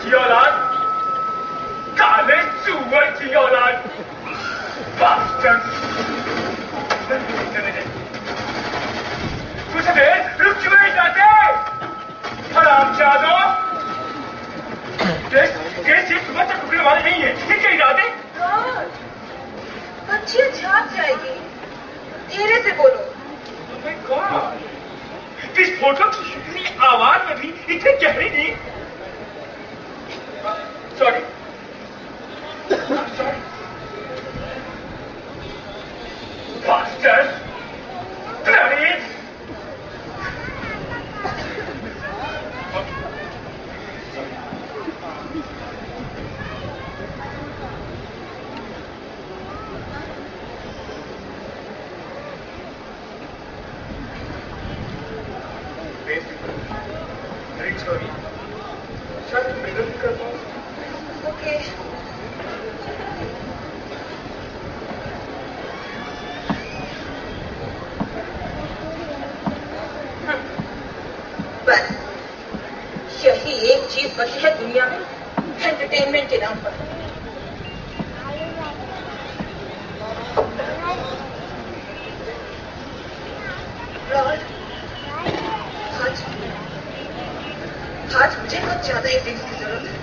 की औलाद, काले सुअर की औलाद, बास्टर्ड। कुछ देर रुक क्यों नहीं जाते? हरामजादों! केस ये सुबह तक रुकने वाले नहीं है। इनके इरादे अच्छी छाप जाएगी। धीरे से बोलो। तुम्हें कौन? इस फोटो की इतनी आवाज में भी इतनी गहरी नहीं। Sorry, bastard, bloody. सॉरी, शायद मिलन कर पाऊं। ओके। बस यही एक चीज बची है दुनिया में, एंटरटेनमेंट के नाम पर। आज मुझे कुछ ज्यादा ही ड्रिंक्स की जरूरत है।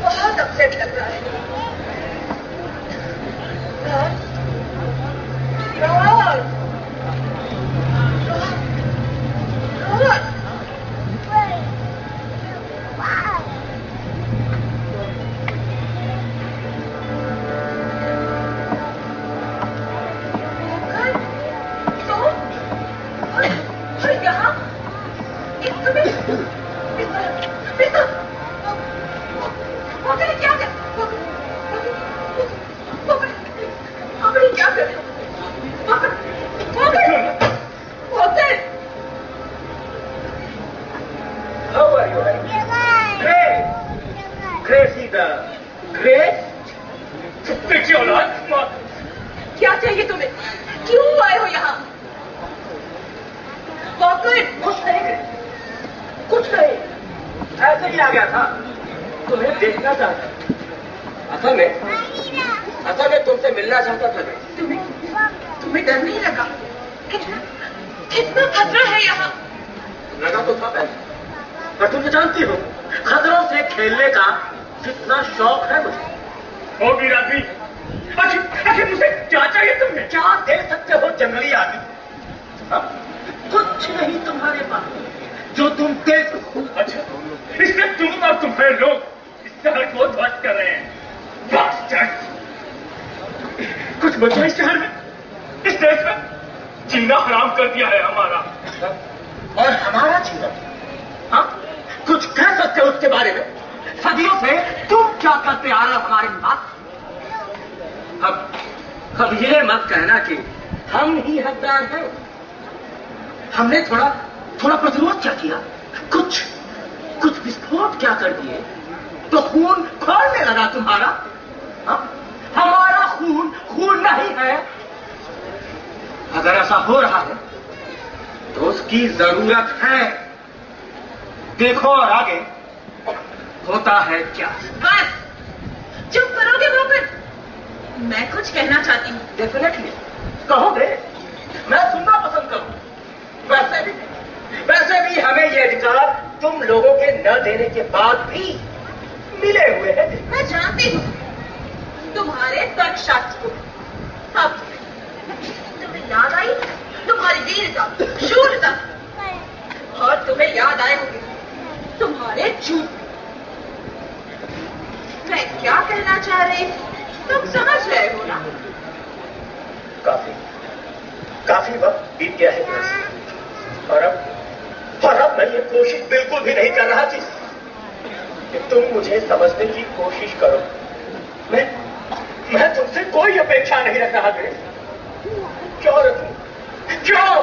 बहुत अपसेट लग रहा है। क्या चाहिए तुम्हें? क्यों आए हो यहाँ? कुछ नहीं, ऐसे ही आ गया था। तुम्हें देखना चाहता। असल में तुमसे मिलना चाहता था। तुम्हें डर नहीं लगा? कितना खतरा है यहाँ। लगा तो था पहले, पर तुम तो जानती हो खतरों से खेलने का कितना शौक है मुझे। ओ मीराबी, आखिर मुझे क्या चाहिए तुम्हें? क्या दे सकते हो जंगली आदमी? कुछ नहीं तुम्हारे पास जो तुम दे सको। अच्छा, इसलिए तुम और तुम्हारे लोग इस शहर को ध्वस्त कर रहे हैं। बास्टर्ड! कुछ बचा इस शहर में, इस देश में? जीना हराम कर दिया है हमारा। और हमारा जीवन? हाँ, कुछ कह सकते हो उसके बारे में? सदियों से तुम क्या करते आ रहे हो हमारे साथ? अब ये मत कहना कि हम ही हकदार हैं। हमने थोड़ा प्रतिरोध क्या किया? कुछ विस्फोट क्या कर दिए तो खून खोलने लगा तुम्हारा? हमारा खून नहीं है। अगर ऐसा हो रहा है तो उसकी जरूरत है। देखो और आगे होता है क्या। बस चुप करोगे वापस? मैं कुछ कहना चाहती हूँ। डेफिनेटली कहोगे, मैं सुनना पसंद करूँ। वैसे भी हमें ये अधिकार तुम लोगों के न देने के बाद भी मिले हुए हैं। मैं जानती हूँ तुम्हारे तर्कशास्त्र को। अब तुम्हें याद आई तुम्हारी वीरता, शूरता, और तुम्हें याद आए होंगे तुम्हारे झूठ। मैं क्या कहना चाह रही तुम समझ रहे हो ना? काफी वक्त बीत गया है और अब मैं ये कोशिश बिल्कुल भी नहीं कर रहा थी कि तुम मुझे समझने की कोशिश करो। मैं तुमसे कोई अपेक्षा नहीं रख रहा था। क्यों रखूं? क्यों?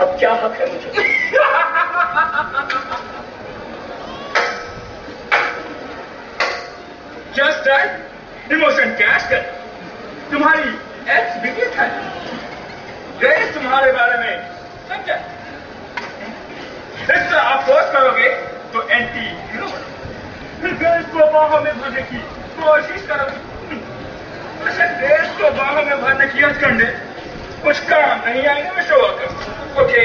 अब क्या हक है मुझे? जस्ट इमोशन कैश कर। तुम्हारी एक्स बिगेट है। ग्रेस तुम्हारे बारे में समझा? करोगे तो एंटी हीरो, फिर देश को बाहों में भरने की कोशिश करोगे। वैसे देश को बाहों में भरने की हथकंडे कुछ काम नहीं आएंगे mister walker. Okay,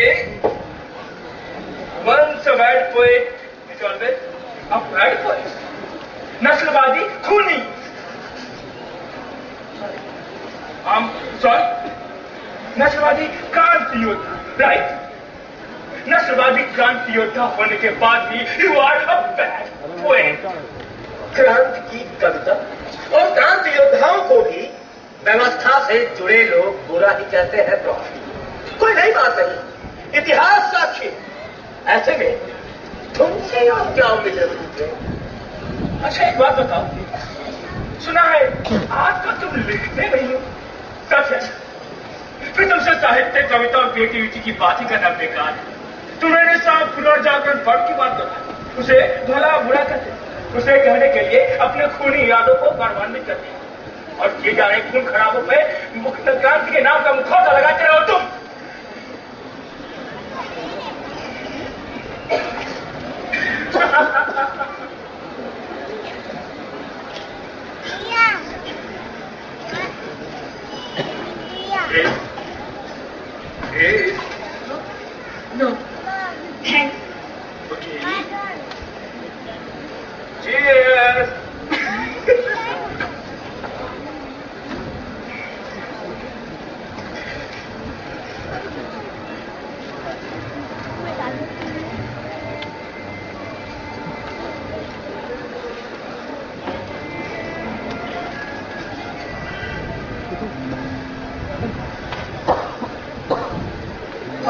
once a bad poet is always a bad poet. नस्लवादी खूनी, सॉरी, नस्लवादी क्रांति योद्धा, राइट? नस्लवादी क्रांति योद्धा होने के बाद भी you are a bad poet. क्रांति की कविता और क्रांति योद्धाओं को भी व्यवस्था से जुड़े लोग बुरा ही कहते हैं। प्रॉफिट कोई नई बात नहीं, इतिहास साक्षी। ऐसे में तुमसे और क्या उम्मीद है? अच्छा एक बात बताओ, सुना है आजकल तुम लिखते नहीं हो, सच है? फिर तुमसे साहित्य, कविता और क्रिएटिविटी की बात ही करना बेकार है। तुम मेरे साथ पुनर्जागरण वर्ग की बात करते, उसे भला बुरा करते, उसे कहने के लिए अपने खूनी इरादों को गौरवान्वित करते, और किए जा रहे खून खराबों पे मुख्य क्रांति के नाम का मुखौटा लगाते रहो तुम। No. Thanks. Okay. Cheers.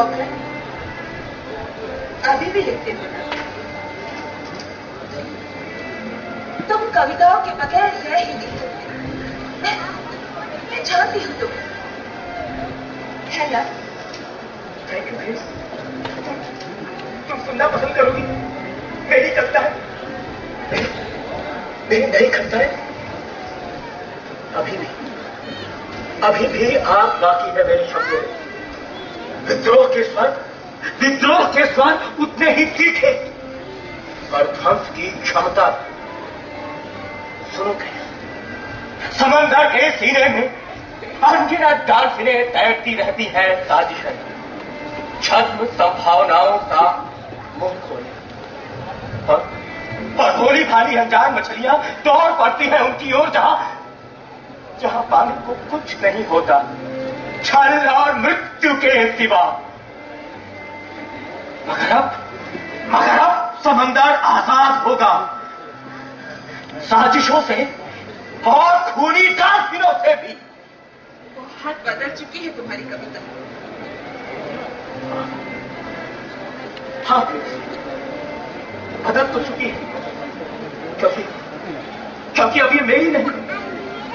Okay. अभी भी लिखते हो ना? तुम कविताओं के बगैर रह ही नहीं सकते। मैं जानती हूँ तुम है ना? Thank you please. तुम सुनना पसंद करोगी मेरी कविता है, मेरी नई कविता है। अभी भी आग बाकी है मेरे शब्दों में। विद्रोह के स्वर उतने ही तीखे और ध्वंस की क्षमता। सुनो कैसे समंदर के सीने में अनगिनत डॉल्फिनें तैरती रहती है साजिशें, छद्म संभावनाओं का मुंह खोले, और भोली भाली अनजान मछलियां दौड़ पड़ती हैं उनकी ओर जहां पानी को कुछ नहीं होता, छल और मृत्यु के सिवा। मगर अब समंदर आजाद होगा, साजिशों से और खूनी डॉल्फिनों से भी। बहुत बदल चुकी है तुम्हारी कविता। हाँ बदल तो चुकी है, क्योंकि अब ये मेरी नहीं,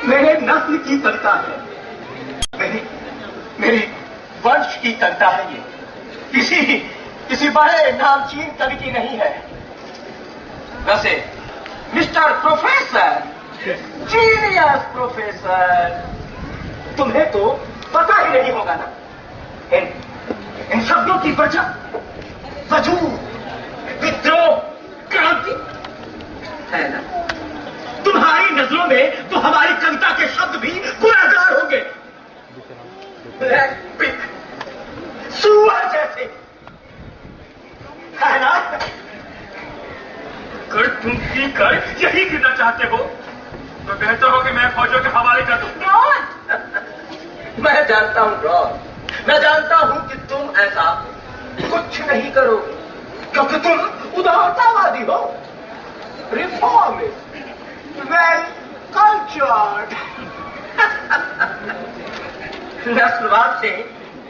मेरे नस्ल की कविता है, मेरी वंश की कविता है। ये किसी बड़े नामचीन कवि की नहीं है। वैसे मिस्टर प्रोफेसर, जीनियस प्रोफेसर, तुम्हें तो पता ही नहीं होगा ना इन शब्दों की वजूद, विद्रोह, क्रांति है ना? तुम्हारी नजरों में तो हमारी कविता के शब्द भी गुनाहगार होंगे, ब्लैक पिग, सुअर जैसे, है ना? अगर तुम पी कर यही गिरना चाहते हो तो बेहतर हो कि मैं फौजों के हवाले कर दूं। मैं जानता हूं रॉन, मैं जानता हूं कि तुम ऐसा कुछ नहीं करोगे, क्योंकि तुम उदारतावादी हो, रिफॉर्मिस्ट, वेल कल्चर्ड। नस्लवाद से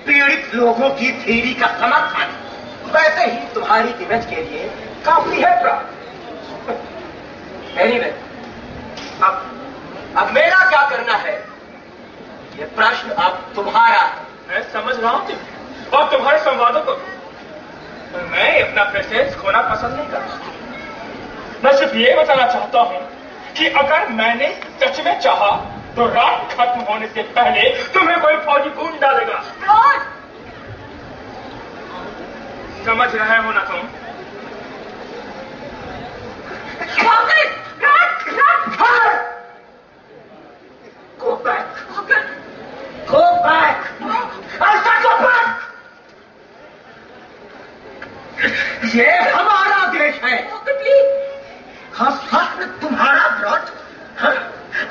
पीड़ित लोगों की थ्योरी का समर्थन वैसे ही तुम्हारी इमेज के लिए काफी है प्राप्त। एनीवे, अब मेरा क्या करना है ये प्रश्न अब तुम्हारा। मैं समझ रहा हूं और तुम्हारे संवादों को मैं अपना प्रेजेंस खोना पसंद नहीं करता। मैं सिर्फ ये बताना चाहता हूं कि अगर मैंने सच में चाहा तो रात खत्म होने से पहले तुम्हें कोई फौजी ढूंढ डालेगा। समझ रहे हो ना तुम? ये हमारा देश है। प्लीज। हाँ, सच में तुम्हारा ब्रॉड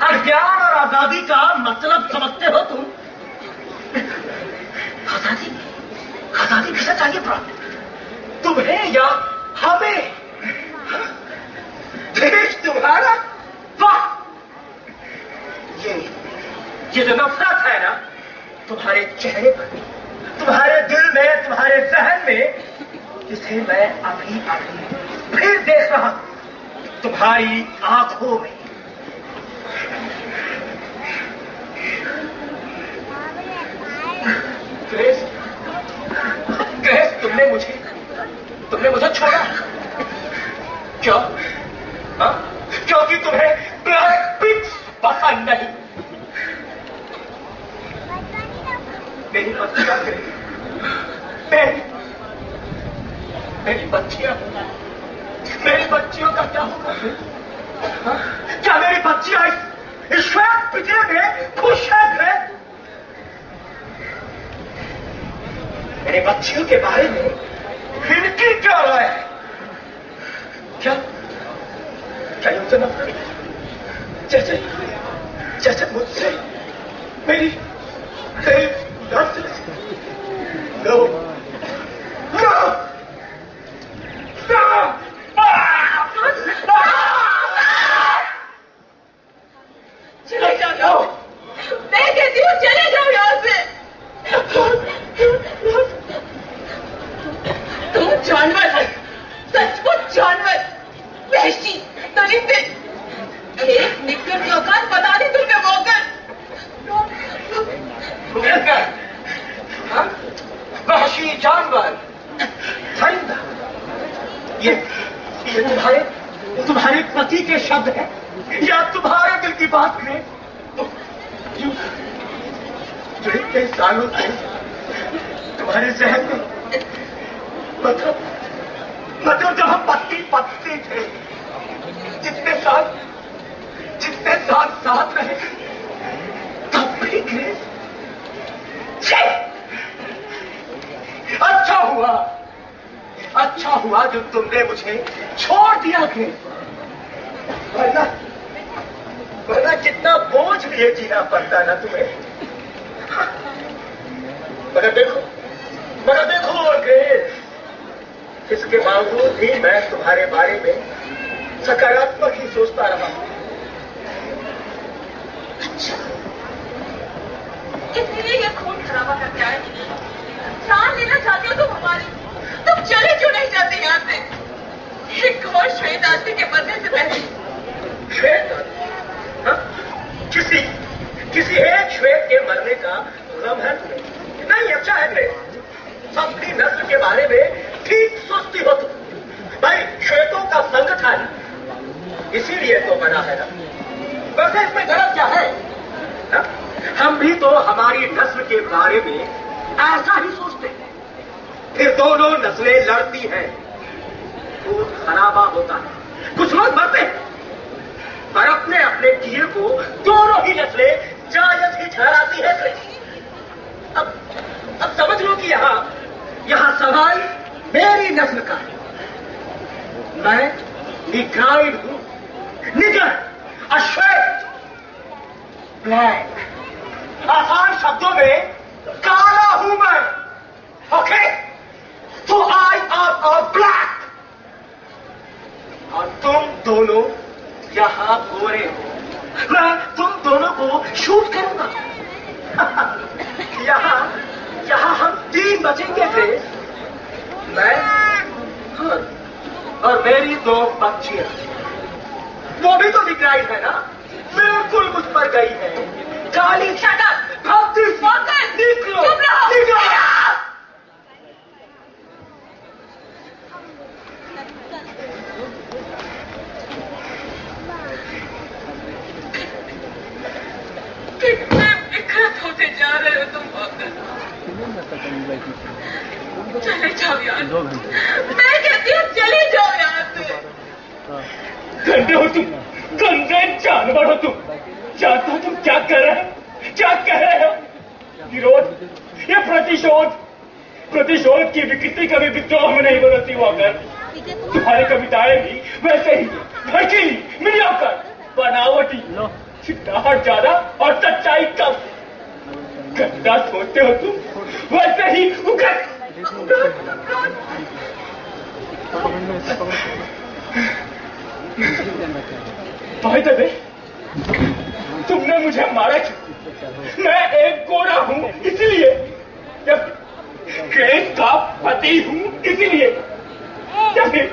अज्ञान और आजादी का मतलब समझते हो तुम? आजादी आजादी किसे चाहिए ब्रॉड? तुम्हें या हमें? देश तुम्हारा? वाह! ये जो नफरत है ना तुम्हारे चेहरे पर, तुम्हारे दिल में, तुम्हारे जहन में, इसे मैं अभी अभी फिर देख रहा हूं तुम्हारी आंखों में। ग्रेस, तुमने मुझे छोड़ा क्यों? हाँ? क्योंकि तुम्हें ब्लैक पिग्स पसंद नहीं। मेरी बच्चियां, मेरी बच्चियों का क्या होगा? हाँ? क्या मेरी बच्चियां इस श्वेत पिंजरे में खुश है? मेरे बच्चियों के बारे में इनकी क्या राय है? क्या युद्ध नफरत जैसे मुझसे मेरी नो चले जाओ। मैं कहती हूँ चले जाओ यहाँ से। तुम जानवर हो, सचमुच जानवर, वहशी, दरिंदे। एक निकल की औकात पता नहीं तुम्हें मौका। वहशी जानवर, दरिंदा, ये तुम्हारे पति के शब्द हैं या तुम्हारे दिल की बात है? जो इतने सालों से तुम्हारे जहन में, मतलब जब हम पति थे, जितने साल साथ रहे, तब भी ग्रेस। अच्छा हुआ जो तुमने मुझे छोड़ दिया ग्रेस, वरना कितना बोझ लिए जीना पड़ता ना तुम्हें। मगर देखो ग्रेस, इसके बावजूद भी मैं तुम्हारे बारे में सकारात्मक ही सोचता रहा हूं। अच्छा, इसलिए ये खून खराबा करके आए? जान लेना चाहती हो तुम हमारी? तुम चले क्यों नहीं जाते यहाँ से? एक और श्वेत आदमी के मरने से पहले। श्वेत? किसी एक श्वेत के मरने का गम है तुम्हें? नहीं, अच्छा है ग्रेस, अपनी नस्ल के बारे में ठीक सोचती हो तुम। भाई, श्वेतों का संगठन इसीलिए तो बना है ना। वैसे इसमें गलत क्या है? ना? हम भी तो हमारी नस्ल के बारे में ऐसा ही सोचते हैं। फिर दोनों नस्लें लड़ती हैं, खून खराबा होता है, कुछ लोग मरते हैं, पर अपने अपने किए को दोनों ही नस्लें जायज ही ठहराती है। अब समझ लो कि यहाँ सवाल मेरी नस्ल का है। मैं निग्राइड हूं, निगर, अश्वेत, ब्लैक। आसान शब्दों में काला हूं मैं। ओके, तो आई एम ब्लैक और तुम दोनों यहां गोरे हो। मैं तुम दोनों को शूट करूंगा। यहाँ हम 3 बचेंगे ग्रेस, मैं और मेरी 2 बच्चियां। वो भी तो निग्राइड है ना, बिल्कुल मुझ पर गई है। काली शटर भागती निकलो, निकलो। कितने विकृत होते जा रहे हो तुम। चले जाओ यार, मैं कहती हूँ चले जाओ यहाँ से। गंदे हो तुम, गंदे जानवर हो तुम। जानते हो तुम क्या कर रहे हो, क्या कह रहे हो? विरोध, ये प्रतिशोध, प्रतिशोध की विकृति कभी विद्रोह में नहीं बदलती वॉकर। तुम्हारी कविताएं भी वैसे ही भड़कीली, मीडियोकर, बनावटी, चिट्ठाहट ज्यादा और सच्चाई कम। गंदा सोचते हो तुम, वैसे ही उगत। भाई दबे, तुमने मुझे मारा क्यों? मैं एक गोरा हूं इसलिए, ग्रेस का पति हूं इसलिए, या फिर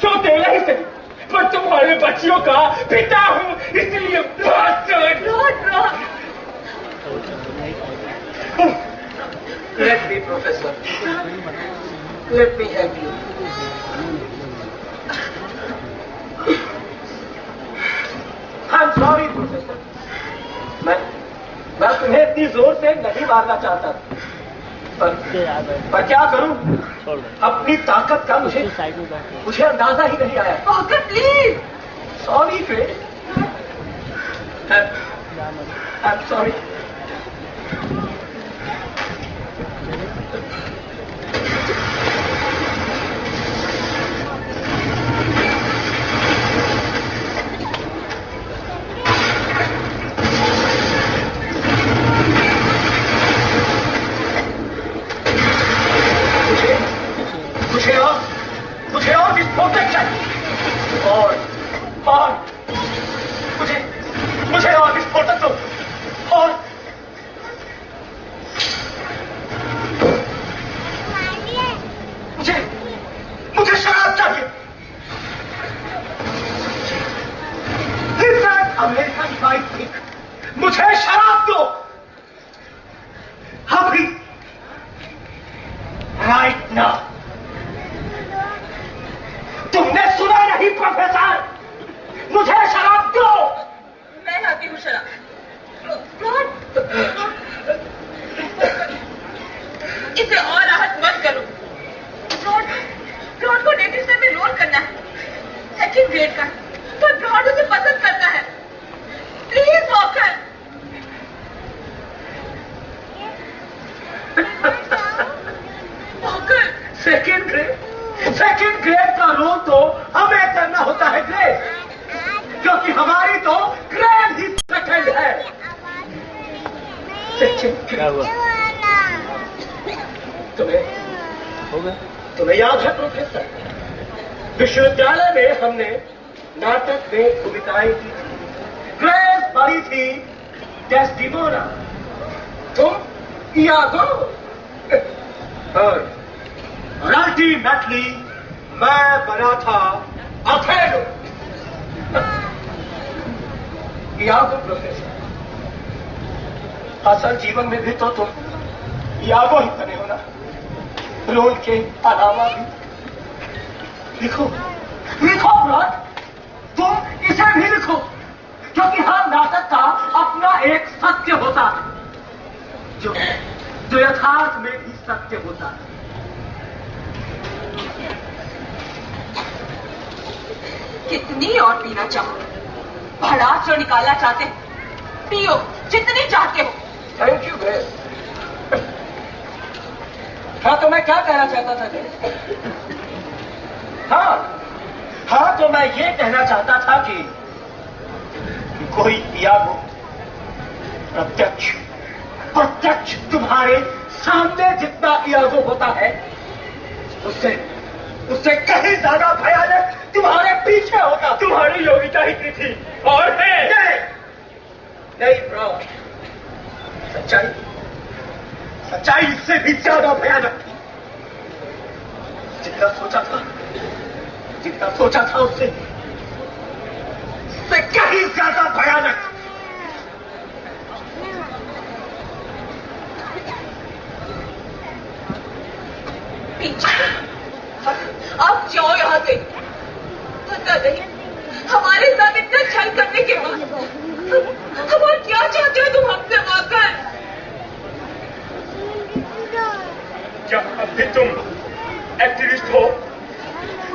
सौतेला ही सही, पर तुम्हारे बच्चियों का पिता हूं इसलिए। Let me, Professor. Let me help you. I'm sorry, Professor. मैं तुम्हें इतनी जोर से नहीं मारना चाहता, पर क्या करूं? अपनी ताकत का मुझे अंदाजा ही नहीं आया। Please. Sorry grace, I'm sorry. मुझे और विस्फोटक चाहिए, और मुझे और विस्फोटक दो, और मुझे शराब चाहिए। अमेरिकन बाइक, मुझे शराब दो अभी, राइट नाउ। तुमने सुना नहीं प्रोफेसर, मुझे शराब दो। मैं लाती हूँ शराब। इसे और राहत मत करो। ब्रॉड को नेटिव में रोल करना है, सेकंड ग्रेड का, पर ब्रॉड उसे पसंद करता है। Please walker. Walker, second grade का रोल तो हमें करना होता है ग्रेस, क्योंकि हमारी तो ग्रेड ही सेकंड है। तुम्हें याद है प्रोफेसर, विश्वविद्यालय में हमने नाटक में कविताएं की थी। ग्रेस बड़ी थी डेस्टिमोना, तुम इयागो, और अल्टीमेटली मैं बना था अथेलो। इयागो प्रोफेसर, असल जीवन में भी तो तुम इयागो ही बने हो ना, रोल के अलावा भी। लिखो ब्रॉड, तुम इसे भी लिखो, क्योंकि हर नाटक का अपना एक सत्य होता है, जो यथार्थ में भी सत्य होता है। कितनी और पीना चाहो, भड़ास जो निकालना चाहते हो, पियो जितनी चाहते हो। Thank you grace. हाँ, तो मैं क्या कहना चाहता था ग्रेस? हाँ, तो मैं ये कहना चाहता था कि कोई इयागो प्रत्यक्ष तुम्हारे सामने जितना इयागो होता है, उससे कहीं ज्यादा भयानक तुम्हारे पीछे होता। तुम्हारी योग्यता ही थी और है। नहीं ब्रॉड, सच्चाई इससे भी ज्यादा भयानक थी। जितना सोचा था उससे कहीं ज्यादा भयानक। अब जाओ यहाँ से। पता नहीं हमारे साथ इतना छल करने के बाद हम और क्या चाहते हो तुम हमसे वाकर? क्या अब भी तुम एक्टिविस्ट हो?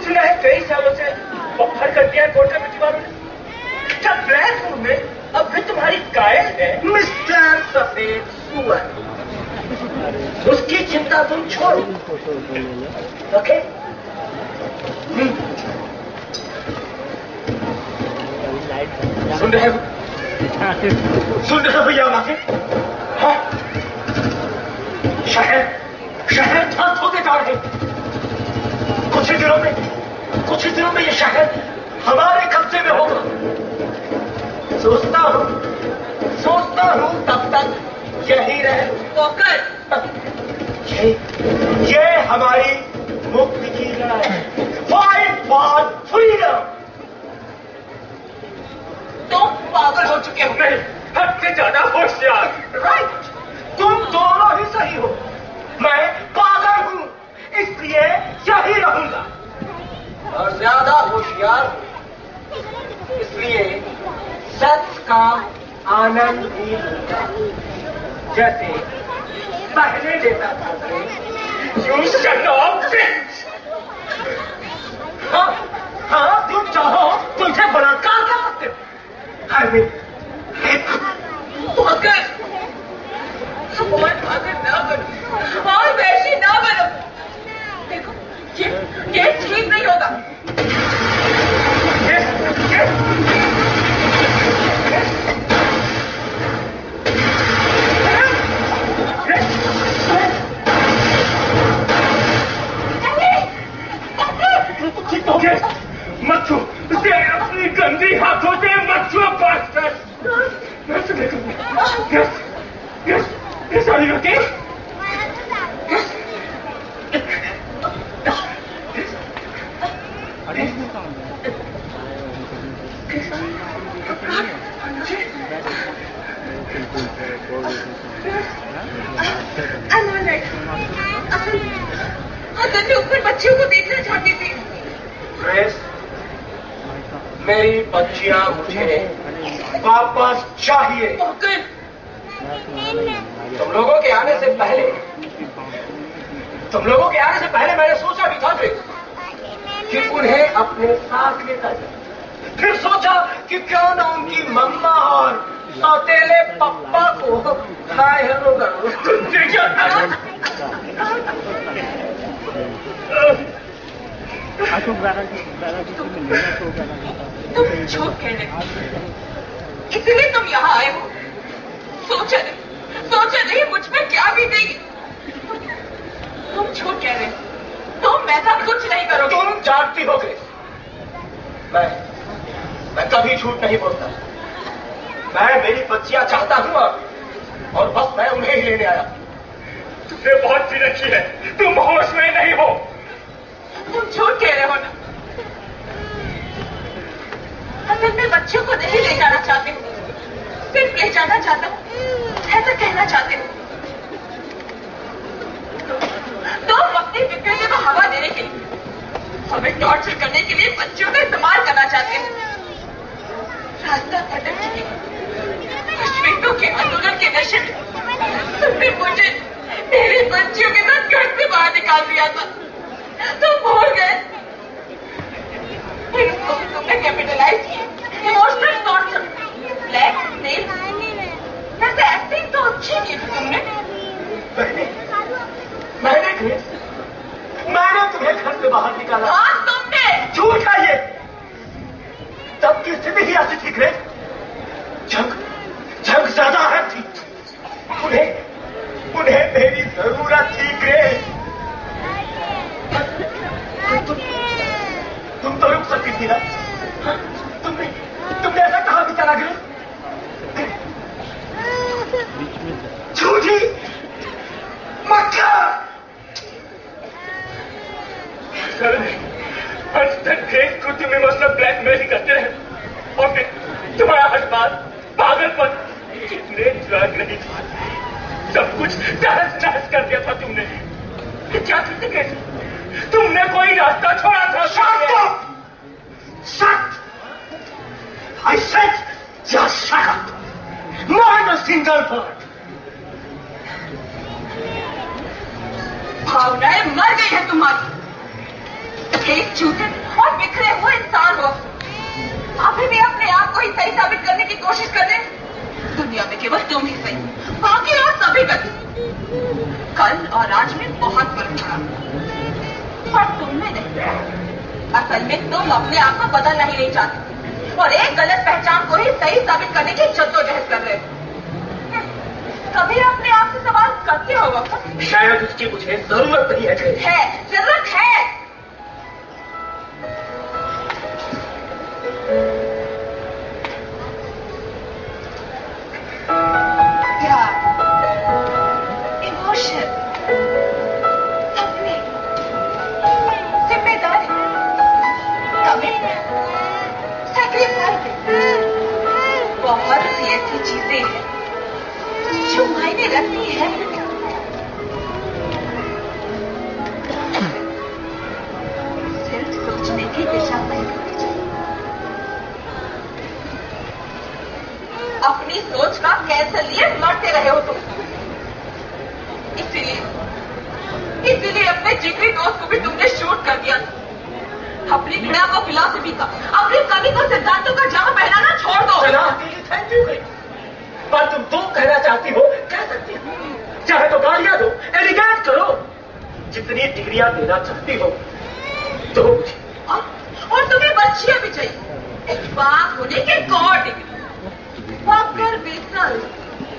सुना है कई सालों से बफर कर दिया कोर्ट में दीवारों ने। क्या ब्लैक रूम में अब भी तुम्हारी कायल है? मिस्टर सफेद सुअर, उसकी चिंता तुम छोड़ो। ओके? सुन रहे हो? सुन रहे हो भैया वहां से? हाँ? शहर ध्वस्त होते जा रहे। कुछ ही दिनों में ये शहर हमारे कब्जे में होगा। सोचता हूं तब तक यही रहे। ये हमारी मुक्ति की लड़ाई है। Fight for freedom. तुम पागल हो चुके हो। नहीं, हद से ज्यादा होशियार। राइट, तुम दोनों ही सही हो। मैं पागल हूं, इसलिए यही रहूंगा। और ज्यादा होशियार हूं, इसलिए सच का आनंद भी लूंगा, जैसे पहले लेता था। You shut up, bitch! हाँ, तुम चाहो तो इसे बलात्कार कर सकते हो। पागल ना बनो और वैसी ना बनो। देखो, ये ठीक नहीं होगा। ओके, मत छू, उसे अपनी गंदी हाथों से मत छू, bastard. Yes, are you okay? असल में ऊपर बच्चियों को देखना चाहती थी। ग्रेस, मेरी बच्चियां मुझे वापस चाहिए। तुम लोगों के आने से पहले मैंने सोचा भी था कि उन्हें अपने साथ लेकर जाए। फिर सोचा कि क्यों न उनकी मम्मा और सौतेले पप्पा को हाय हेलो करो। तुम झूठ कह रहे हो, इसलिए तुम यहाँ आए हो। सोचा नहीं मुझ में क्या बीतेगी। तुम झूठ कह रहे हो, तुम ऐसा कुछ नहीं करोगे। तुम जानती हो ग्रेस, मैं कभी झूठ नहीं बोलता। मैं मेरी बच्चियां चाहता हूं और बस मैं उन्हें ही लेने आया। तुमने बहुत सी रखी है, तुम होश में नहीं हो। तुम झूठ कह रहे हो ना। असल में बच्चों को नहीं ले जाना चाहते हो, सिर्फ ले जाना चाहता हूँ, ऐसा कहना चाहते हो। तो अपने विक्रेता को हवा देने के लिए, हमें टॉर्चर करने के लिए बच्चों का इस्तेमाल करना चाहते हो। रास्ता भटक चुके हैं। श्वेतों के आंदोलन के नशे में तुमने मुझे मेरे बच्चियों के साथ घर से बाहर निकाल दिया था। तुम भूल गए। फिर उसको भी तुमने कैपिटलाइज किया। इमोशनल टॉर्चर, ब्लैकमेल, जैसे एक्टिंग तो अच्छी की थी तुमने। मैंने तुम्हें घर से बाहर निकाला। हाँ तुमने। झूठ है ये। तब की स्थिति ही ऐसी थी ग्रेस। जंग ज्यादा अहम थी। उन्हें मेरी जरूरत थी ग्रेस। तुम तो रुक सकती थी ना। तुमने ऐसा कहा भी चला ग्रेस। झूठी मक्खा। आज तक ग्रेस को तुम इमोशनल ब्लैकमेल ही करते रहे और फिर तुम्हारा हस्बात पागलपन कितने ड्रग नहीं था, सब कुछ तहस कर दिया था तुमने। क्या करते ग्रेस? तुमने कोई रास्ता छोड़ा था? Shut! I said just shut up. Not a single word. भावनाएं मर गई है तुम्हारी। एक झूठे और बिखरे हुए इंसान हो। अभी भी अपने आप को ही सही साबित करने की कोशिश कर रहे हैं। दुनिया में केवल तुम ही सही, बाकी और सभी गलत। पर तुम में नहीं। असल में तुम अपने आप को बदलना ही नहीं चाहते और एक गलत पहचान को ही सही साबित करने की जद्दोजहद कर रहे हो। कभी अपने आप से सवाल करते हो वक्त? शायद उसकी मुझे जरूरत नहीं है। जरूरत है। प्यार, इमोशन, सपने, जिम्मेदारी, कमिटमेंट, सैक्रिफाइस, बहुत सी ऐसी चीजें हैं जो मायने रखती है। सिर्फ सोचने की दिशा तय करनी चाहिए। अपनी सोच का कैंसर लिए मरते रहे हो तुम। इसीलिए अपने जिगरी दोस्त को भी तुमने शूट कर दिया। अपनी घृणा को फिलॉसफी का, अपनी कवि को सिद्धांतों का जामा पहनाना छोड़ दो। Thank you. पर तुम जो कहना चाहती हो कह सकती हो। चाहे तो गालियां दो, एलिगेट करो, जितनी डिग्रियां देना चाहती हो तो। और तुम्हें बच्चियां भी चाहिए। बात होने के god degree, walker business,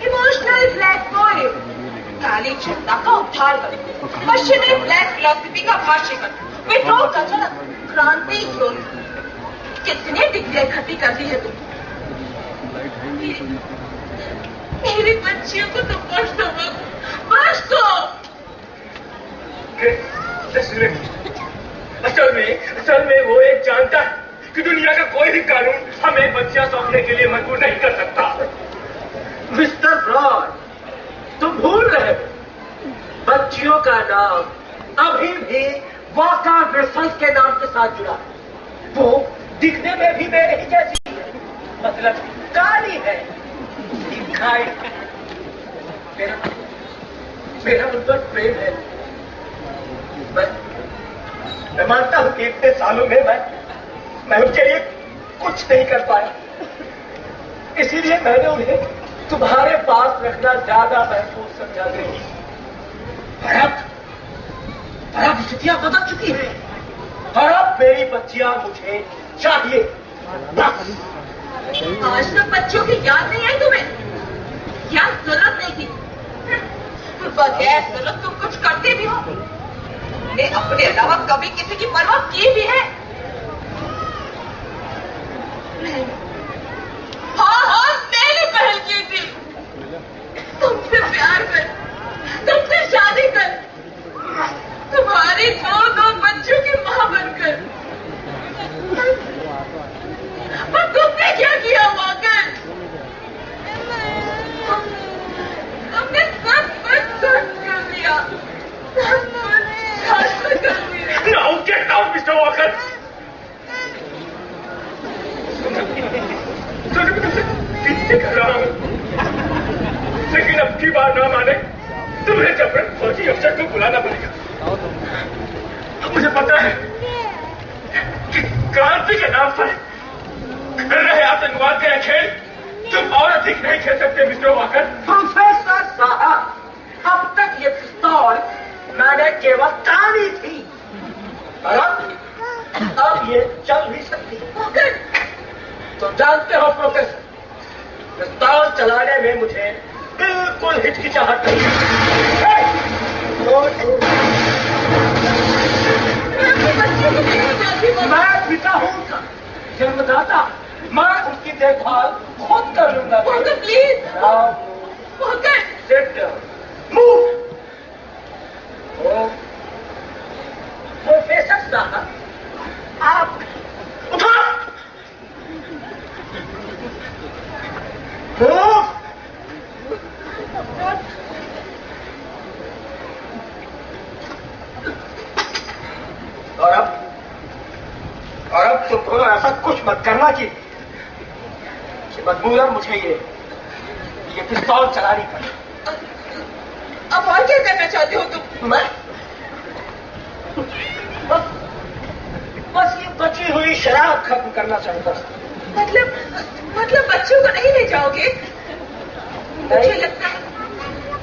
emotional black boy, काली चिंता का उद्धार करो, पश्चिमी ब्लैक फिलॉसफी का भाष्य करो, विद्रोह का जनक, क्रांति क्रोध। कितनी डिग्रियां इकट्ठी कर दी है तुम। मेरी बच्चियों को तो बख्श दो। असल में वो एक जानता है कि दुनिया का कोई भी कानून हमें बच्चियां सौंपने के लिए मजबूर नहीं कर सकता। मिस्टर ब्रॉड, तुम भूल रहे हो, बच्चियों का नाम अभी भी वॉकर ब्रिसल्स के नाम के साथ जुड़ा है। वो दिखने में भी मेरे ही जैसी है, मतलब काली है, दिखाई। मेरा उन पर प्रेम है। मैं मानता हूं कि इतने सालों में मैं उनके लिए कुछ नहीं कर पाया, इसीलिए मैंने उन्हें तुम्हारे पास रखना ज्यादा महसूस समझा गई। पर अब स्थितियां बदल चुकी हैं और अब मेरी बच्चियां मुझे चाहिए। बस आज तक बच्चों की याद नहीं आई तुम्हें? क्या जरूरत नहीं थी? बगैर जरूरत तुम कुछ करते भी हो। ने अपने अलावा कभी किसी की परवाह की भी है? हाँ, मैंने पहल की थी। तुमसे प्यार कर, तुमसे शादी कर, तुम्हारी दो बच्चों की मां बनकर। पर तुमने क्या किया वाकर? तुमने सब कुछ कर दिया। Now get out, Mr. Walker! तुझे कर रहा हूं, लेकिन अब की बार ना माने तुम्हें जबरन फौजी अफसर को बुलाना पड़ेगा। मुझे पता है कि क्रांति के नाम पर कर रहे आतंकवाद के खेल तुम और अधिक नहीं खेल सकते मिस्टर वॉकर। प्रोफेसर साहब, अब तक ये पिस्तौल मैंने केवल तानी थी, और अब ये चल भी सकती है। तो जानते हो प्रोफेसर, पिस्तौल चलाने में मुझे बिल्कुल हिचकिचाहट नहीं है। मैं पिता हूं उनका, जन्मदाता। मैं उसकी देखभाल खुद कर लूंगा। Please sit down, move. Professor साहब, आप उठो। और अब तुम ऐसा कुछ मत करना कि मजबूरन मुझे ये पिस्तौल चलानी पड़ी। अब और क्या करना चाहते हो तुम? मैं बस ये बची हुई शराब खत्म करना चाहता था। मतलब बच्चों को नहीं ले जाओगे? मुझे लगता है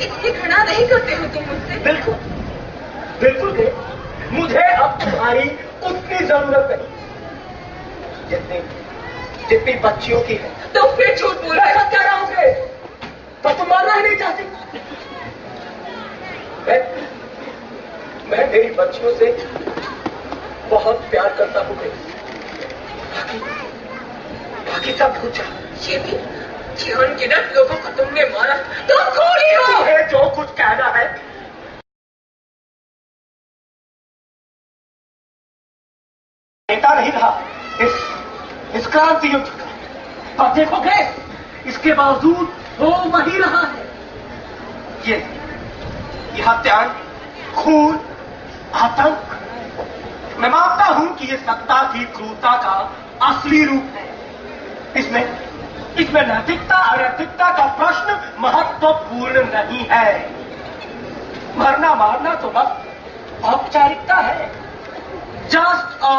इतनी घृणा नहीं करते हो तुम मुझसे। बिल्कुल नहीं, मुझे अब तुम्हारी उतनी जरूरत नहीं जितनी जितनी बच्चियों की है। तुम फिर झूठ बोल रहे हो। ऐसा क्या रहोगे? पर तुम मानना ही नहीं चाहती। मैं मेरी बच्चियों से बहुत प्यार करता हूँ। बाकी सब कुछ ये भी जीवन गिरत लोगों को तुमने मारा, तुम खूनी हो। तुम्हें जो कुछ कहना है नेता नहीं रहा इस क्रांति युद्ध का, पर देखोगे इसके बावजूद वो वही रहा है। ये हत्याएं, खून, आतंक, मैं मानता हूं कि ये सत्ता की क्रूरता का असली रूप है। इसमें नैतिकता अनैतिकता का प्रश्न महत्वपूर्ण नहीं है। मरना मारना तो बस औपचारिकता है, जस्ट अ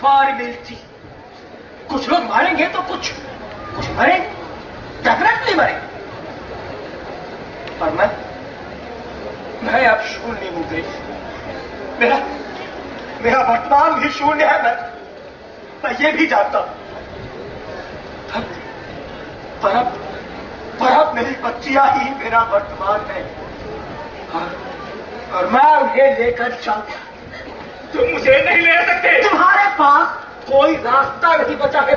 फॉर्मेलिटी। कुछ लोग मारेंगे तो कुछ मरेंगे, डेफिनेटली मरेंगे। पर मैं अब शून्य हूं ग्रेस। मेरा वर्तमान भी शून्य है। मैं ये भी जानता हूं। पर अब मेरी बच्चियां ही मेरा वर्तमान है और मैं उन्हें लेकर जाऊंगा। तुम मुझे नहीं ले सकते। तुम्हारे पास कोई रास्ता नहीं बचा है।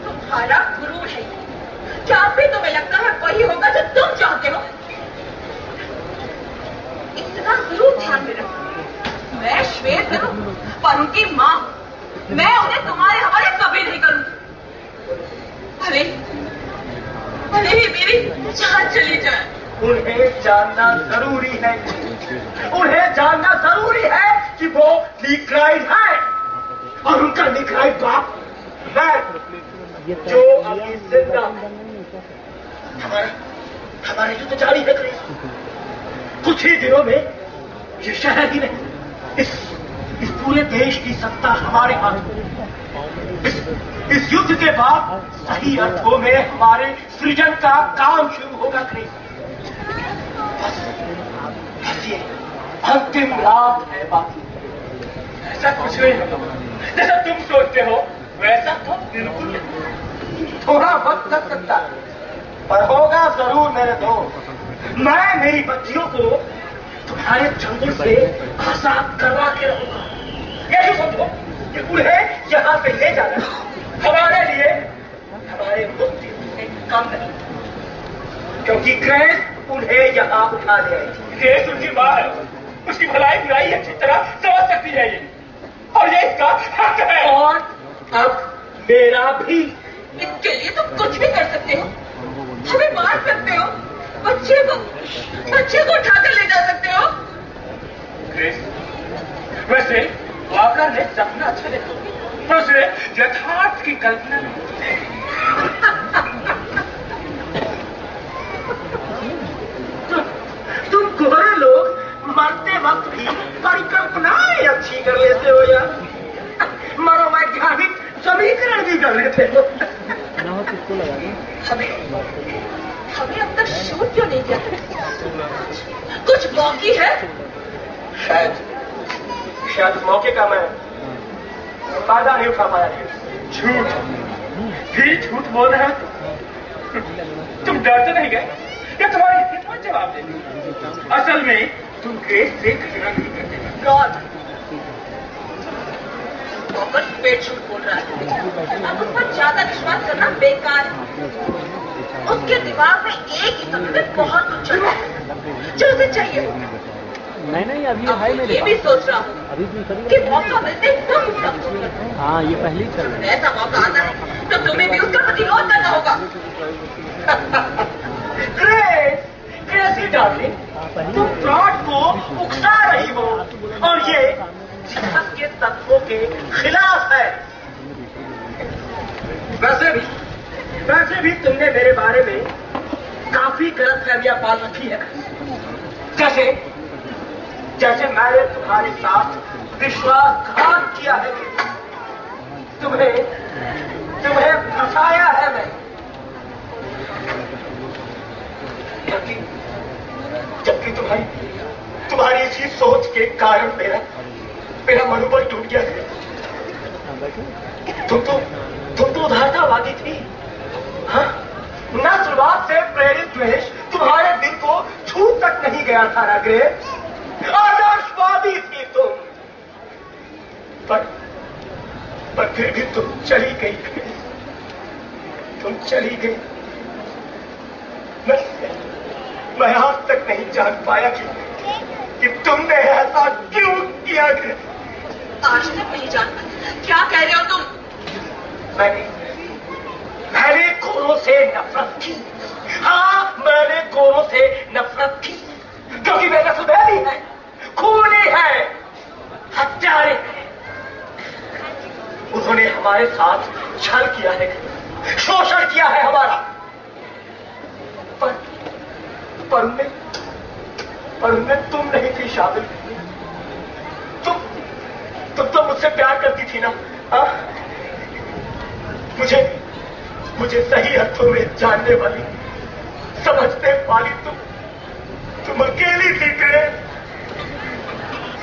तुम्हारा गुरु है, क्या भी तुम्हें लगता है वही होगा जो तुम चाहते हो? इतना जरूर ध्यान में रखो, मैं श्वेत हूं पर उनकी मां। मैं उन्हें तुम्हारे हवाले कभी नहीं करूंगी। भले ही मेरी जान चली जाए। उन्हें जानना जरूरी है। उन्हें जानना जरूरी है कि वो निग्राइड है और उनका निग्राइड बाप मैं, जो अभी जिंदा। हमारे युद्ध जारी है। कुछ ही दिनों में ये शहर ही नहीं, इस पूरे देश की सत्ता हमारे हाथ में। इस युद्ध के बाद सही अर्थों में हमारे सृजन का काम शुरू होगा। बस ये अंतिम रात है। बाकी ऐसा कुछ नहीं होगा जैसा तुम सोचते हो, वैसा तो बिल्कुल नहीं। थोड़ा वक्त लग सकता है, पर होगा जरूर मेरे दोस्त। मैं मेरी बच्चियों को तुम्हारे चंगुल से आजाद करवा के रहूंगा। यही समझो कि उन्हें यहां से ले जाना हमारे लिए हमारे मुक्ति से कम नहीं, क्योंकि ग्रेस उन्हें यहां उठा ले आई थी। ग्रेस उनकी मां है, उसकी भलाई बुराई अच्छी तरह समझ सकती है ये, और ये इसका हक है। और अब मेरा भी। इसके लिए तुम कुछ भी कर सकते हो, हमें मार सकते हो, बच्चे को उठाकर ले जा सकते हो। ग्रेस, वैसे वाकर ने सपना अच्छा देखा, पर उसे यथार्थ की कल्पना नहीं। तुम गोरे लोग मरते वक्त भी परिकल्पनाएं अच्छी कर लेते हो यार। मनोवैज्ञानिक समीकरण भी कर लेते हो। हमें अब तक शूट क्यों नहीं किया? कुछ बाकी है? शायद उस मौके का मैं फायदा नहीं उठा पाया। झूठ, फिर झूठ बोल रहे हो तुम डरते नहीं गए या तुम्हारी हिम्मत जवाब दे दी? असल में तुम ग्रेस से घृणा नहीं करते। गॉड, वॉकर पेट झूठ बोल रहा है। अब उस पर ज्यादा विश्वास करना बेकार है। उसके दिमाग में एक ही समय में बहुत कुछ चल रहा है जो उसे चाहिए होगा। नहीं अभी है मेरे ये भी सोच रहा हूँ कि मौका मिलते तुम सब सोच रहे हो। हाँ, ये पहले ही चल रहा है। ऐसा मौका आता है तो तुम्हें भी उसका प्रतिरोध करना होगा। ग्रेसी डार्लिंग, तुम प्लॉट को उकसा रही हो और ये इतिहास के तत्वों के खिलाफ है। वैसे भी तुमने मेरे बारे में काफी गलतफहमियां पाल रखी है। जैसे मैंने तुम्हारे साथ विश्वासघात किया है, तुम्हें फंसाया है मैं। जबकि तुम्हारी इसी सोच के कारण मेरा मनोबल टूट गया है। तुम तो उदारतावादी थी। हाँ, नस्लवाद से प्रेरित द्वेष तुम्हारे दिल को छू तक नहीं गया था ना ग्रेस। आदर्शवादी थी तुम, पर फिर भी तुम चली गई। तुम चली गई। मैं आज तक नहीं जान पाया कि तुमने ऐसा क्यों किया। आज तक नहीं जान पाया? क्या कह रहे हो तुम? मैंने गोरों से नफरत की। हाँ, मैंने गोरों से नफरत की, क्योंकि वे नस्लवादी है, खूनी है, हत्यारे हैं। उन्होंने हमारे साथ छल किया है, शोषण किया है हमारा। पर उनमें तुम नहीं थी शामिल। तुम तो मुझसे प्यार करती थी ना। हाँ, मुझे सही अर्थों में जानने वाली, समझने वाली तुम अकेली थी ग्रेस।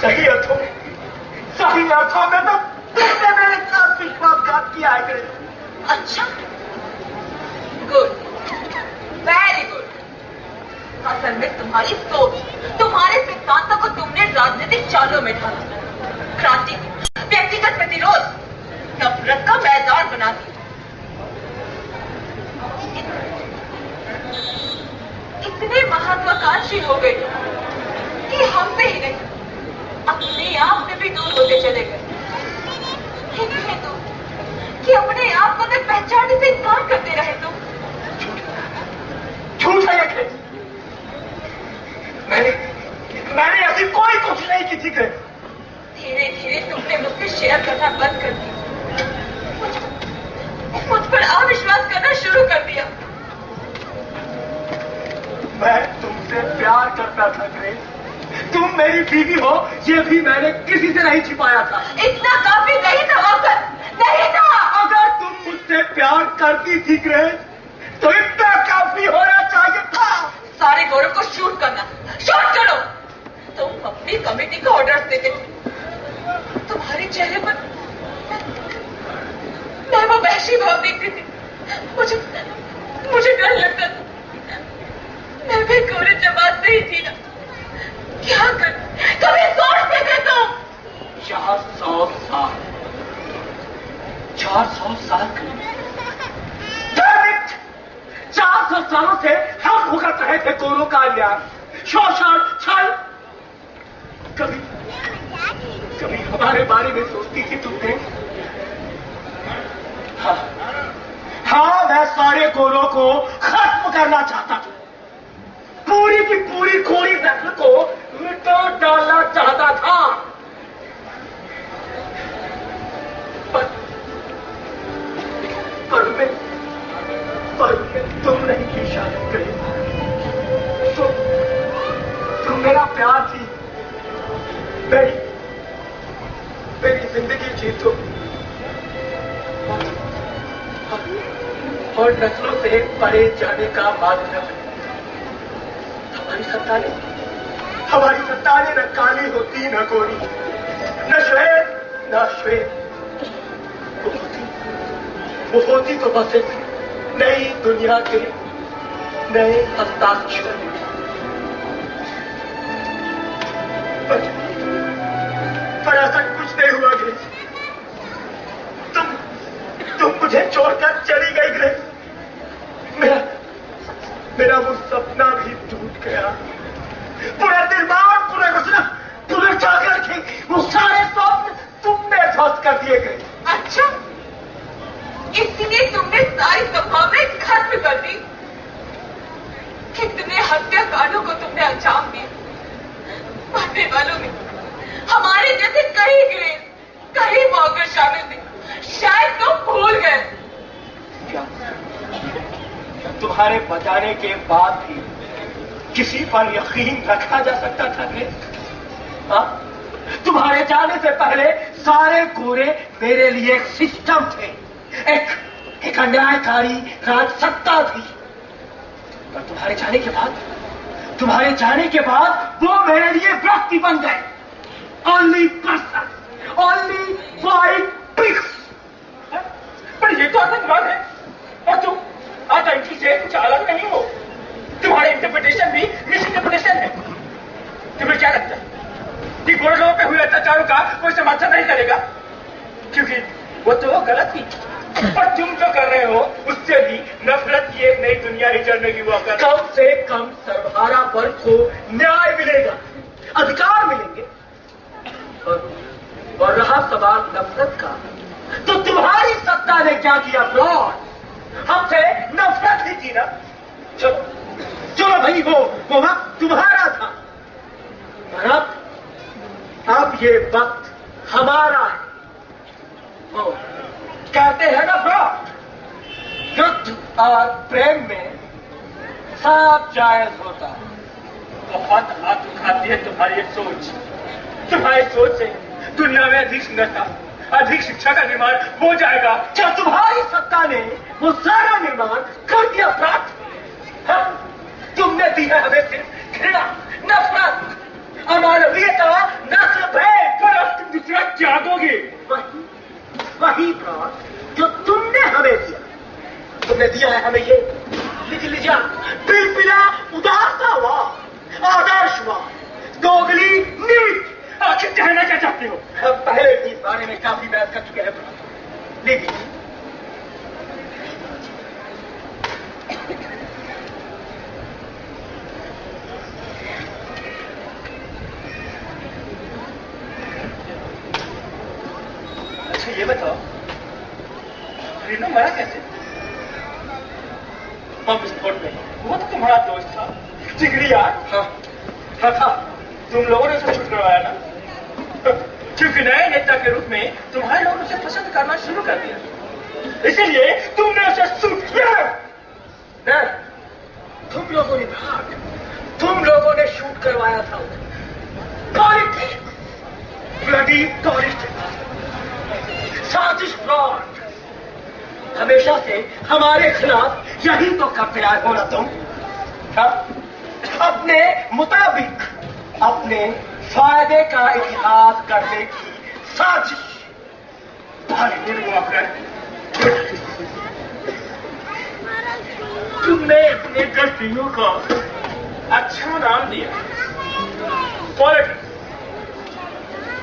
सही अर्थों में तो तुमने मेरे साथ विश्वासघात किया है ग्रेस। अच्छा, गुड, वेरी गुड। असल में तुम्हारी सोच, तुम्हारे सिद्धांतों को तुमने राजनीतिक चालों में ढाला, क्रांति, व्यक्तिगत प्रतिरोध, नफरत का मैदान बना दिया। इतने महत्वाकांक्षी हो गए कि हमसे ही नहीं, अपने आप से भी दूर होते चले गए। इतने दूर कि अपने आप को पहचानने से इनकार करते रहे। तुम झूठ है ये। मैंने ऐसी कोई कोशिश नहीं की थी। धीरे धीरे तुमने मुझसे शेयर करना बंद कर दिया, मुझ पर अविश्वास करना शुरू कर दिया। मैं तुमसे प्यार करता था ग्रेस। तुम मेरी बीवी हो, ये भी मैंने किसी से नहीं छिपाया था। इतना काफी नहीं था वक्त, नहीं था। अगर तुम मुझसे प्यार करती थी ग्रेस, तो इतना काफी होना चाहिए था। सारे गौरव को शूट करना, शूट करो। तुम अपनी कमेटी को ऑर्डर देते थे। तुम्हारे चेहरे पर मैं वो वहशी भाव देखती थी। मुझे डर लगता था। मैं भी गोरे जमात से ही थी ना। क्या कर, कभी सोचते थे तुम? 400 साल 400 सालों से हम भुगत रहे थे गोरों का अन्याय, शोषण, छल। कभी हमारे बारे में सोचती थी तुमने? हाँ, मैं सारे गोरों को खत्म करना चाहता था। पूरी की पूरी गोरी नस्ल को मिटा डालना चाहता था। पर तुम नहीं की शादी करी। तुम मेरा प्यार थी, मेरी जिंदगी जीतो। और नस्लों से परे जाने का माध्यम हमारी संतानें न काली होती न गोरी, न श्वेत। वो होती तो बस एक नई दुनिया के नए हस्ताक्षर। पर ऐसा कुछ नहीं हुआ ग्रेस। तुम मुझे छोड़कर चली गई ग्रेस। मेरा वो सपना भी टूट गया। पूरा दिमाग, पूरे जाकर के वो सारे स्वप्न तुमने ध्वस्त कर दिए गए। अच्छा, इसलिए तुमने सारी संभावनाएं खत्म कर दी। कितने हत्याकांडों को तुमने अंजाम दिया। मरने वालों में हमारे जैसे कई मौके शामिल थे। शायद तुम भूल गए। क्या तुम्हारे बचाने के बाद भी किसी पर यकीन रखा जा सकता था ग्रेस? तुम्हारे जाने से पहले सारे गोरे मेरे लिए एक सिस्टम थे, एक अन्यायकारी राज सत्ता थी। पर तुम्हारे जाने के बाद तुम्हारे जाने के बाद वो मेरे लिए व्यक्ति बन गए। Only person, only white pics. पर ये तो आतंकवाद है, और तुम आतंकी से कुछ अलग नहीं हो। तुम्हारा इंटरप्रिटेशन भी मिस इंटरप्रिटेशन है। तुम्हें क्या लगता है कि गोरे लोगों पे हुए अत्याचारों का कोई समर्थन नहीं करेगा? क्योंकि वो तो गलत ही, और तुम जो कर रहे हो उससे भी नफरत की एक नई दुनिया ही जन्म की हुआ कर। कम से कम सर्वहारा वर्ग को न्याय मिलेगा, अधिकार मिलेंगे। और रहा सवाल नफरत का, तो तुम्हारी सत्ता ने क्या किया ब्रॉड? हमसे नफरत ही की ना। चलो चलो भाई, वो वक्त तुम्हारा था, और अब ये वक्त हमारा है। ओ, कहते हैं ना ब्रॉड, युद्ध और प्रेम में सब जायज होता है। बहुत आत्म खाती है तुम्हारी ये सोच। तुम्हारी सोच से दुनिया में अधिक सुंदरता, अधिक शिक्षा का निर्माण हो जाएगा। क्या तुम्हारी सत्ता ने वो सारा निर्माण कर दिया प्राप्त? तुमने दी है हमें सिर्फ घृणा, नफरत, अमानवीयता, नस्ल भेद। पर अब तुम दूसरा त्यागोगे। वही प्राप्त जो तुमने हमें दिया। तुमने दिया है हमें ये लिख लीजिए, पिलपिला उदारतावाद, आदर्शवाद, दोगली नीति। आखिर कहना क्या चाहते हो? हम पहले भी इस बारे में काफी बहस कर चुके हैं। लेकिन अच्छा ये बताओ, रीना मरा कैसे? हम विस्फोट में, वो तो तुम्हारा दोस्त था, जिगरी यार। हाँ था, तुम लोगों ने उसे छूट करवाया ना, क्योंकि नए नेता के रूप में तुम्हारे लोगों ने उसे पसंद करना शुरू कर दिया, इसीलिए तुमने उसे शूट किया। तुम लोगों ने तुम लोगों ने शूट करवाया था। पॉलिटिक्स, ब्लडी पॉलिटिक्स, साजिश, फ्रॉड। हमेशा से हमारे खिलाफ यही तो करते आए हो ना तुम। अपने मुताबिक अपने फायदे का इतिहास करने की साजिश। तुमने अपने गलतियों का अच्छा नाम दिया, पॉलिटिक्स,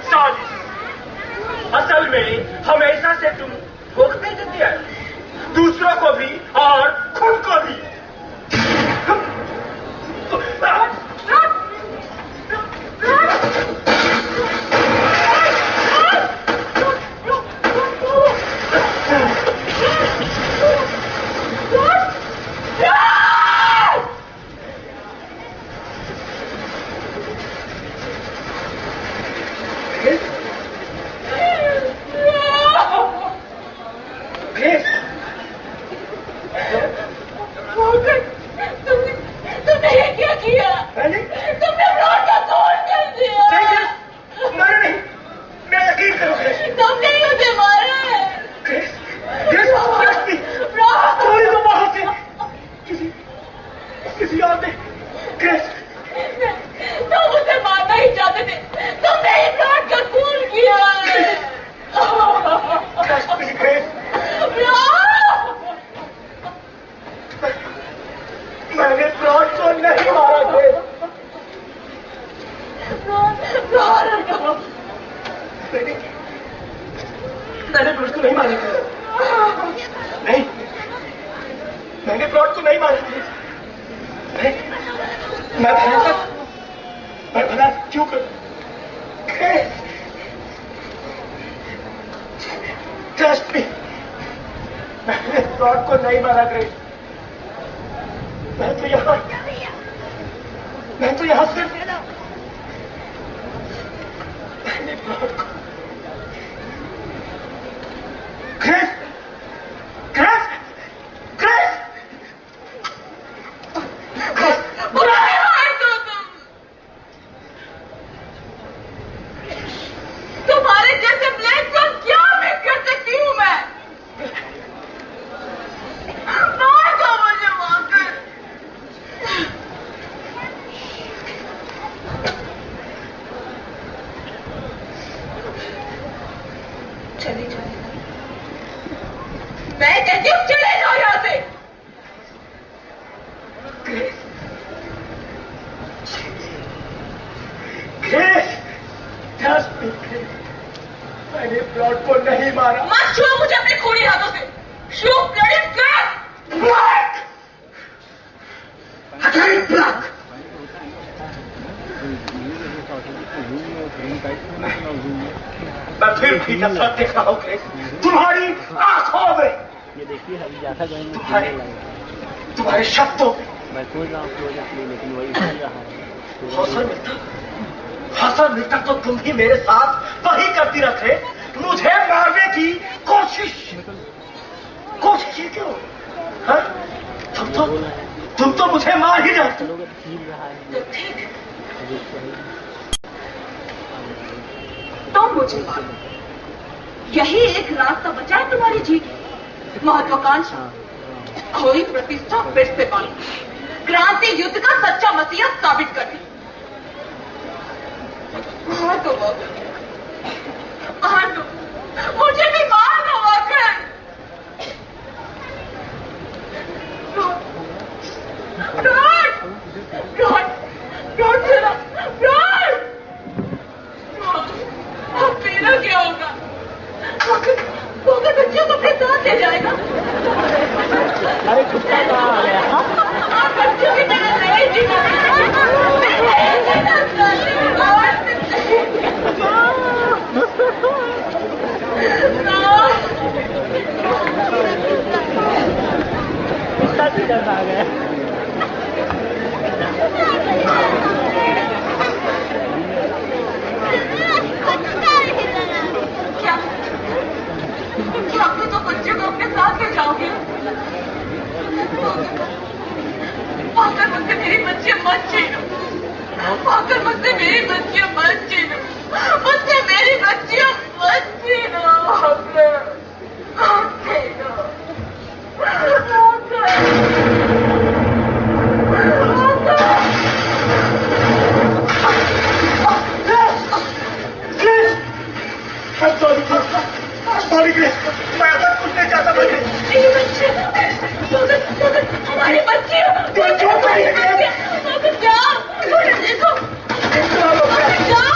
साजिश। असल में हमेशा से तुम धोखा ही देते आए, दूसरों को भी और खुद को भी। मैंने ब्रॉड को नहीं मारा था। नहीं, मैंने ब्रॉड को नहीं मारा था। मैं भला क्यों करूं? ट्रस्ट मी, मैंने ब्रॉड को नहीं मारा ग्रेस। मैं तो यहां सिर्फ मैंने ब्रॉड को तुम्हारे जैसे ब्लैक को क्या मैं कर सकती हूँ? मैं मार दो मुझे, मारकर। चले जाओ। मैं कहती हूँ चले जाओ यहां से। मैंने ब्लॉड को नहीं मारा। मत छुओ मुझे अपने खूनी हाथों से। शू ब्लडी ब्लैक ब्लैक ब्लैक। मैं फिर भी नफरत देख रहा हूं तुम्हारी आंखों में, ये देखिए हम ज्यादा जाएंगे तुम्हारे शब्दों में। मैं सोच रहा हूँ लेकिन वही हो रहा है। हसन मिलता तो तुम भी मेरे साथ वही करती रखे, मुझे मारने की कोशिश ही क्यों? तुम तो मुझे मार ही जाते। तो ठीक तुम मुझे मारो, यही एक रास्ता बचा है तुम्हारी जीत। महत्वाकांक्षा, खोई प्रतिष्ठा फिर से पानी, क्रांति युद्ध का सच्चा मसीहा साबित करनी। मार दो मुझे भी मार दो आकर। अब मेरा क्या होगा? होगा बच्चों को अपने साथ ले जाएगा। अरे कुत्ता कहाँ आ गया? बच्चों की तरह नहीं जीना। कुत्ता की तरह आ गया। क्या अपने तो बच्चे को अपने साथ ले जाओगे? आकर मुझसे मेरी बच्ची मत छीनो। आकर मुझसे मेरी बच्ची मत छीनो। मुझसे मेरी बच्ची मत छीनो। सॉरी ग्रेस, मैं ऐसा कुछ नहीं चाहता। हमारी बच्ची जाओ, देखो जाओ।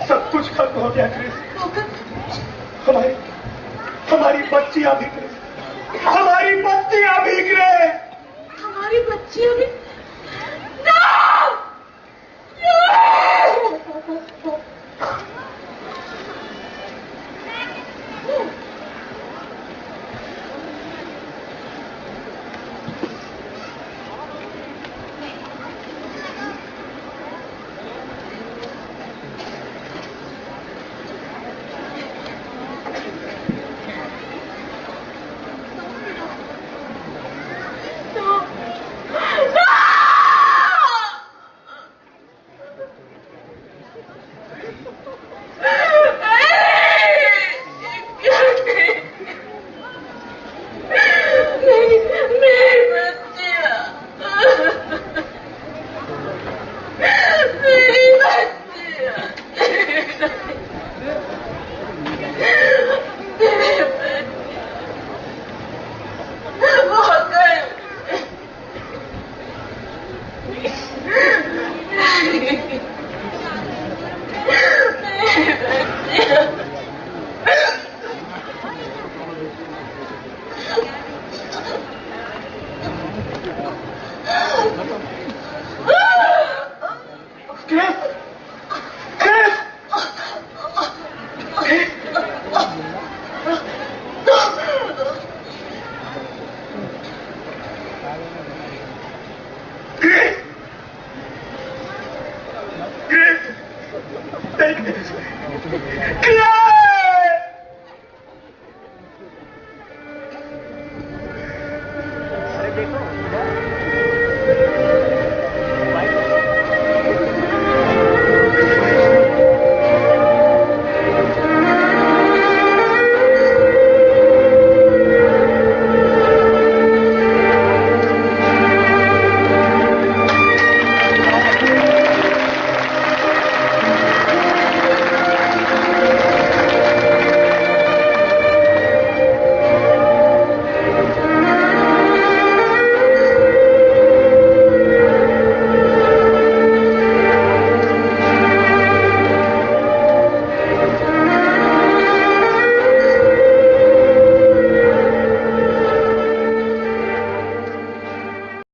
सब कुछ खत्म हो गया ग्रेस। हमारी बच्चियां भी ग्रेस, हमारी बच्चियां भी ग्रेस, हमारी बच्चियां भी। क्या